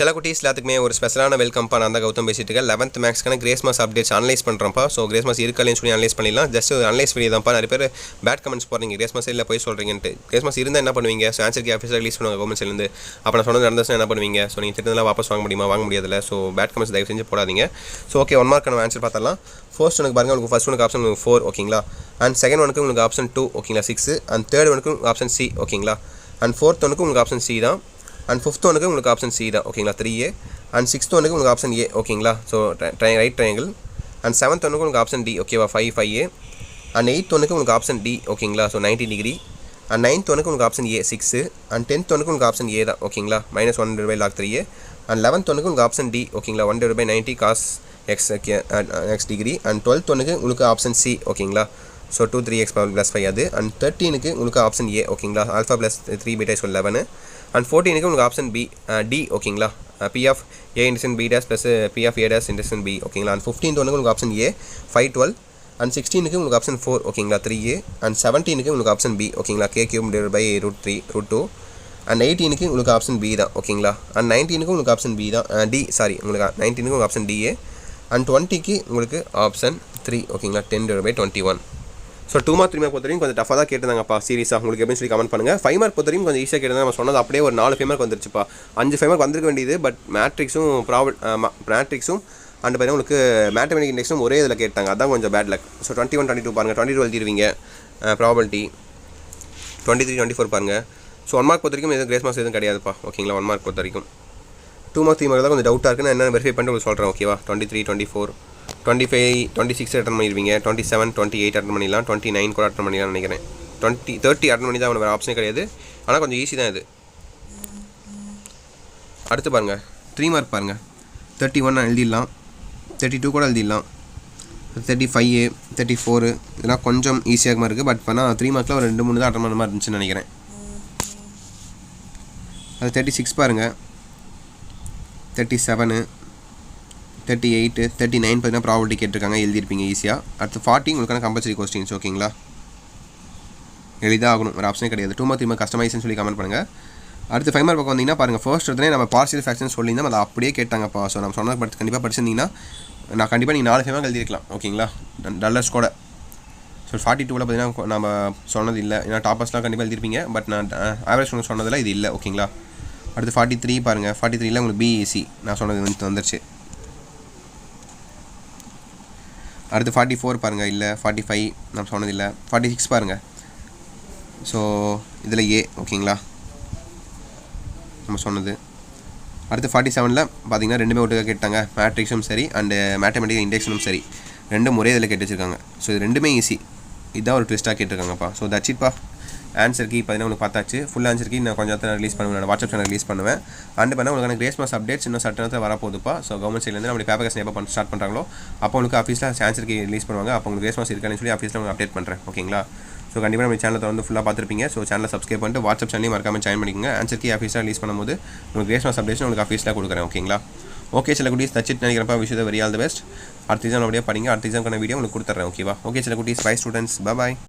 சில குட்டீஸ் எல்லாத்துக்குமே ஒரு ஸ்பெஷலான வெல்கம்ப்பா. நான் தான் கௌதம் பேசிட்டு இருக்கேன். 11th மேக்ஸ்க்கான கிரேஸ் மாஸ் அப்டேட்ஸ் அனலைஸ் பண்ணுறேன்ப்பா. ஸோ கிரேஸ் மாஸ் இருக்காலேன்னு சொல்லி அனலைஸ் பண்ணிடலாம். ஜஸ்ட் அனலைஸ் வீடியோ தான்ப்பா. நிறைய பேர் பேட் கமெண்ட்ஸ் போடுறீங்க, கிரேஸ் மாஸ் இல்லை போய் சொல்கிறீங்கன்ட்டு. கிரேஸ் மாஸ் இருந்தால் என்ன பண்ணுவீங்க? ஸோ ஆன்சர் கீ ஆஃபீஸில் ரிலீஸ் பண்ணுவாங்க கவர்மெண்ட் சைட்லேருந்து. அப்போ நான் சொன்னது நடந்துச்சுன்னா என்ன பண்ணுவீங்க? ஸோ நீங்கள் திட்டத்தில் வாபஸ் வாங்க முடியுமா? வாங்க முடியாதுல்ல. ஸோ பேட் கமெண்ட்ஸ் தயவு செஞ்சு போடாதீங்க. ஸோ ஓகே, 1 மார்க்கான ஆன்சர் பார்த்தலாம். ஃபர்ஸ்ட் ஒனுக்கு பாருங்கள், உங்களுக்கு ஃபர்ஸ்ட் ஒனுக்கு ஆப்ஷன் 4 ஓகேங்களா. அண்ட் செகண்ட் ஒனுக்கு உங்களுக்கு ஆப்ஷன் 2 ஓகேங்களா 6. அண்ட் தேர்ட் ஒனுக்கு ஆப்ஷன் சி ஓகேங்களா. அண்ட் ஃபோர்த் ஒனுக்கு உங்களுக்கு ஆப்ஷன் சி தான். அண்ட் ஃபிஃப்த் ஒனுக்கு உங்களுக்கு ஆப்ஷன் சி தான் ஓகேங்களா 3A. அண்ட் சிக்ஸ்த் ஒனுக்கு உங்களுக்கு ஆப்ஷன் ஏ ஓகேங்களா. So right triangle. And seventh ஒனுக்கு உங்களுக்கு ஆப்ஷன் டி ஓகேவா 5A. அண்ட் எயித் ஒனுக்கு உங்களுக்கு ஆப்ஷன் டி ஓகேங்களா. So 90 degree. அண்ட் நைன்த் ஒனுக்கு உங்களுக்கு ஆப்ஷன் ஏ 6. அண்ட் 10th ஒனுக்கு உங்களுக்கு ஆப்ஷன் ஏ தான் ஓகேங்களா -1/log 3A. அண்ட் 11th ஒனுக்கு உங்களுக்கு ஆப்ஷன் டி ஓகேங்களா 1/90 cos x degree. And 12th ஒனுக்கு உங்களுக்கு ஆப்ஷன் சி ஓகேங்களா. ஸோ 2 3x + 5 அது. அண்ட் 13க்கு உங்களுக்கு ஆப்ஷன் ஏ ஓகேங்களா α + 3 β = 11. அண்ட் 14க்கு உங்களுக்கு ஆப்ஷன் பி டி ஓகேங்களா P of A intersection B dash plus P of A dash intersection B ஓகேங்களா. அண்ட் 15th ஒனுக்கு உங்களுக்கு ஆப்ஷன் ஏ 5 12. அண்ட் 16க்கு உங்களுக்கு ஆப்ஷன் 4 ஓகேங்களா 3A. அண்ட் 17க்கு உங்களுக்கு ஆப்ஷன் பி ஓகேங்களா k³ /√2. அண்ட் 18க்கு உங்களுக்கு ஆப்ஷன் பி தான் ஓகேங்களா. அண்ட் 19க்கு உங்களுக்கு ஆப்ஷன் பி தான் டி சாரி உங்களுக்கு 19க்கு உங்களுக்கு ஆப்ஷன் டிஏ. அண்ட் 20க்கு உங்களுக்கு ஆப்ஷன் 3 ஓகேங்களா 10/21. ஸோ 2 மார்க் 3 மார்க் பொறுத்தவரைக்கும் கொஞ்சம் டஃபாக தான் கேட்டிருந்தாங்கப்பா சீரியஸாக. உங்களுக்கு எப்படின்னு சொல்லி கமெண்ட் பண்ணுங்கள். 5 மார்க் பொறுத்தவரைக்கும் கொஞ்சம் ஈஸியாக கேட்டிருந்தா நம்ம சொன்னது அப்படியே ஒரு 4 5 மார்க் வந்துருச்சுப்பா. 5 5 மார்க் வந்திருக்க வேண்டியது. பட் மேட்ரிக்ஸும் மேட்ரிக்ஸும் அண்ட் பார்த்தீங்கன்னா உங்களுக்கு மேத்தமெட்டிக் இண்டெக்ஸும் ஒரே இதில் கேட்டாங்க. அதான் கொஞ்சம் பேட் லக். ஸோ 21 22 பாருங்கள், 22 எழுதிடுவீங்க ப்ராபபிலிட்டி. 23 24 பாருங்கள். ஸோ 1 மார்க் பொறுத்த வரைக்கும் எதுவும் கிரேஸ் மார்க்ஸ் எதுவும் கிடையாதுப்பா ஓகேங்களா. 1 மார்க் பொறுத்த வரைக்கும் 2 மார்க் 3 மார்க் தான் கொஞ்சம் டவுட்டாக இருக்குது. நான் என்ன வெரிஃபை பண்ணிட்டு உங்களுக்கு சொல்கிறேன் ஓகேவா. 23 24 25 26 அட்டன் பண்ணிடுவீங்க. 27 28 அட்டன் பண்ணிடலாம். 29 கூட அட்டன் பண்ணிடலாம்னு நினைக்கிறேன். 30 அட்டன் பண்ணி தான் வேறு ஆப்ஷனே கிடையாது. ஆனால் கொஞ்சம் ஈஸி தான் இது. அடுத்து பாருங்கள் 3 மார்க் பாருங்கள். 31 எழுதிடலாம். 32 கூட எழுதிடலாம். 35A 34 இதெல்லாம் கொஞ்சம் ஈஸியாக மாதிரி இருக்குது. பட் ஆனால் 3 மார்க்கில் ஒரு 2 3 தான் அட்டன் பண்ண மாதிரி இருந்துச்சுன்னு நினைக்கிறேன். அது 36 பாருங்கள். 37 38 39 பார்த்தீங்கன்னா ப்ராபபிலிட்டி கேட்டிருக்காங்க, எழுதியிருப்பீங்க ஈஸியாக. அடுத்து 40 உங்களுக்கான கம்பல்சரி கொஸ்டின்ஸ் ஓகேங்களா. எளிதாக ஆகணும், ஒரு ஆப்ஷனே கிடையாது. 2 மார்க் 3 மார்க் கஸ்டமைஸ்னு சொல்லி கமெண்ட் பண்ணுங்கள். அடுத்து 5 மார்க் பக்கம் வந்தீங்கன்னா பாருங்கள், ஃபர்ஸ்ட் எடுத்தனே நம்ம பார்ஷியல் ஃப்ராக்ஷன் சொல்லியிருந்தோம், அதை அப்படியே கேட்டாங்கப்பா. ஸோ நம்ம சொன்னது கண்டிப்பாக படிச்சிருந்தீங்கன்னா நான் கண்டிப்பாக நீங்கள் 4 5 மார்க் எழுதிருக்கலாம் ஓகேங்களா டல்லர்ஸ் கூட. ஸோ 42ல் பார்த்தீங்கன்னா நம்ம சொன்னது இல்லை, ஏன்னா டாப்பர்ஸ்லாம் கண்டிப்பாக எழுதிருப்பீங்க. பட் நான் ஆவரேஜ் உங்களுக்கு சொன்னதில் இது இல்லை ஓகேங்களா. அடுத்து 43 பாருங்கள். 43ல் உங்களுக்கு பிஇசி நான் சொன்னது வந்துருச்சு. அடுத்து 44 பாருங்கள், இல்லை 45 நான் சொன்னது இல்லை. 46 பாருங்கள். ஸோ இதில் ஏ ஓகேங்களா நம்ம சொன்னது. அடுத்து 47ல் பார்த்தீங்கன்னா ரெண்டுமே ஒட்டுக்காக கேட்டாங்க. மேட்ரிக்ஸும் சரி அண்டு மேத்தமெட்டிக்கல் இண்டெக்ஷனும் சரி ரெண்டும் ஒரே இதில் கேட்டு வச்சுருக்காங்க. ஸோ இது ரெண்டுமே ஈஸி. இதுதான் ஒரு ட்விஸ்ட்டாக கேட்டிருக்காங்கப்பா. ஸோ தட்ஸ் இட்ப்பா. ஆன்சர் கீ பார்த்தீங்கன்னா உங்களுக்கு பார்த்தாச்சு. ஃபுல் ஆன்சர் கீ நான் கொஞ்சம் நேரத்தில் ரிலீஸ் பண்ணுவேன், நான் வாட்ஸ்அப் சேனல் ரிலீஸ் பண்ணுவேன். அண்ட் பண்ணால் உங்களுக்கு கிரேஸ் மாஸ் அப்டேட்ஸ் இன்னும் சட்ட நேரத்தில் வரப்போகுதுப்பா. ஸோ கவர்மெண்ட் சைட்லேருந்து நம்ம பேப்பர் கேஸ் எப்போ ஸ்டார்ட் பண்ணுறாங்களோ அப்போ உங்களுக்கு ஆஃபீஸில் ஆன்சர் கீ ரிலீஸ் பண்ணுவாங்க. அப்போ உங்களுக்கு கிரேஸ் மாஸ் இருக்கான்னு சொல்லி ஆஃபீஸில் உங்களுக்கு அப்டேட் பண்ணுறேன் ஓகேங்களா. ஸோ கண்டிப்பாக நம்ம சேனலை வந்து ஃபுல்லாக பார்த்துருப்பீங்க. ஸோ சேனலை சப்ஸ்கிரைப் பண்ணிட்டு வாட்ஸ்அப் சேனலையும் மறக்காமல் ஜாயின் பண்ணிக்கோங்க. ஆன்சர் கீ ஆஃபீஸில் ரிலீஸ் பண்ணும்போது உங்களுக்கு கிரேஸ் மாஸ் அப்டேட்ஸ் உங்களுக்கு ஆஃபீஸில் கொடுக்குறேன் ஓகேங்களா. ஓகே சில குட்டீஸ் தச்சிட்டு நினைக்கிறப்பா. Wish you very all the best. அடுத்த எக்ஸாம் அப்படியே படிங்க. அடுத்த எக்ஸாம்க்கான வீடியோ உங்களுக்கு கொடுத்துட்றேன் ஓகேவா. ஓகே சில குட்டீஸ் பை ஸ்டூடெண்ட்ஸ், பாய்.